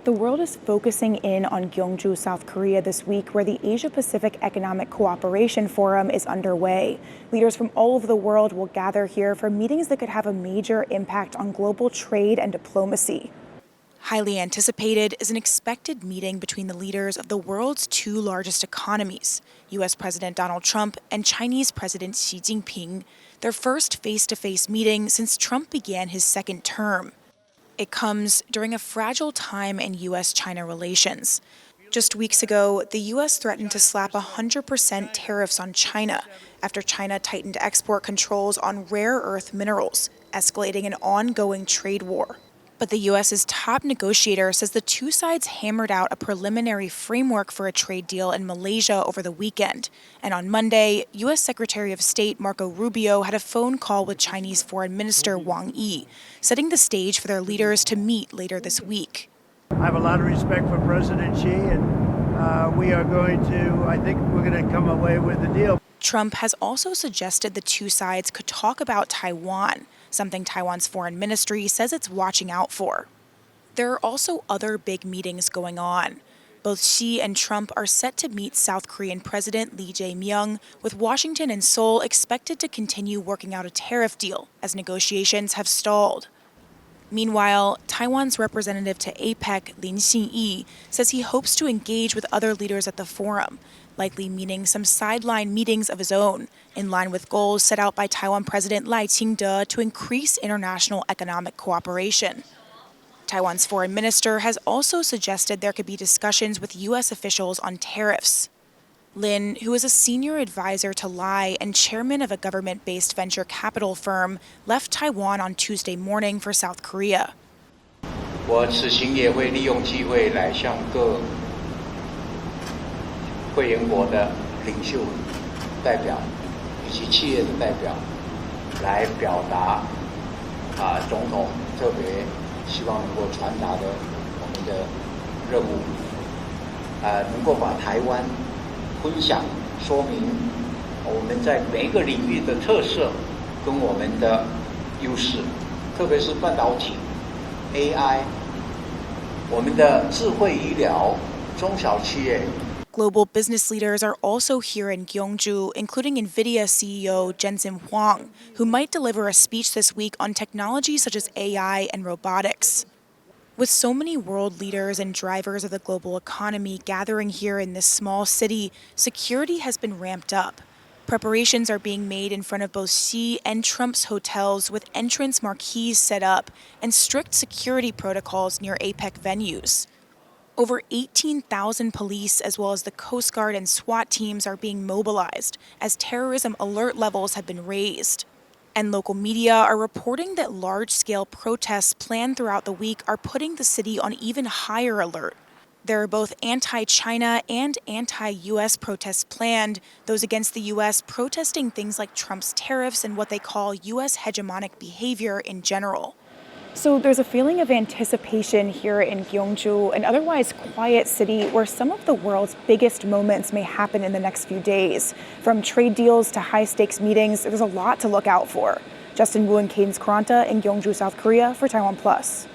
The world is focusing in on Gyeongju, South Korea this week, where the Asia-Pacific Economic Cooperation Forum is underway. Leaders from all over the world will gather here for meetings that could have a major impact on global trade and diplomacy. Highly anticipated is an expected meeting between the leaders of the world's two largest economies, U.S. President Donald Trump and Chinese President Xi Jinping, their first face-to-face meeting since Trump began his second term. It comes during a fragile time in U.S.-China relations. Just weeks ago, the U.S. threatened to slap 100% tariffs on China after China tightened export controls on rare earth minerals, escalating an ongoing trade war. But the U.S.'s top negotiator says the two sides hammered out a preliminary framework for a trade deal in Malaysia over the weekend. And on Monday, U.S. Secretary of State Marco Rubio had a phone call with Chinese Foreign Minister Wang Yi, setting the stage for their leaders to meet later this week. I have a lot of respect for President Xi, and I think we're going to come away with a deal. Trump has also suggested the two sides could talk about Taiwan, something Taiwan's foreign ministry says it's watching out for. There are also other big meetings going on. Both Xi and Trump are set to meet South Korean President Lee Jae-myung, with Washington and Seoul expected to continue working out a tariff deal as negotiations have stalled. Meanwhile, Taiwan's representative to APEC, Lin Xin-yi, says he hopes to engage with other leaders at the forum, likely meaning some sideline meetings of his own, in line with goals set out by Taiwan President Lai Ching-te to increase international economic cooperation. Taiwan's foreign minister has also suggested there could be discussions with U.S. officials on tariffs. Lin, who is a senior advisor to Lai and chairman of a government-based venture capital firm, left Taiwan on Tuesday morning for South Korea. 我此行也会利用机会来向各会员国的领袖代表以及企业的代表来表达总统特别希望能够传达的我们的任务，能够把台湾分享说明我们在每个领域的特色跟我们的优势，特别是半导体、AI， 我们的智慧医疗、中小企业。 Global business leaders are also here in Gyeongju, including NVIDIA CEO Jensen Huang, who might deliver a speech this week on technologies such as AI and robotics. With so many world leaders and drivers of the global economy gathering here in this small city, security has been ramped up. Preparations are being made in front of both Xi and Trump's hotels with entrance marquees set up and strict security protocols near APEC venues. Over 18,000 police, as well as the Coast Guard and SWAT teams, are being mobilized as terrorism alert levels have been raised. And local media are reporting that large-scale protests planned throughout the week are putting the city on even higher alert. There are both anti-China and anti-U.S. protests planned, those against the U.S. protesting things like Trump's tariffs and what they call U.S. hegemonic behavior in general. So there's a feeling of anticipation here in Gyeongju, an otherwise quiet city where some of the world's biggest moments may happen in the next few days. From trade deals to high-stakes meetings, there's a lot to look out for. Justin Wu and Cadence Quaranta in Gyeongju, South Korea for TaiwanPlus.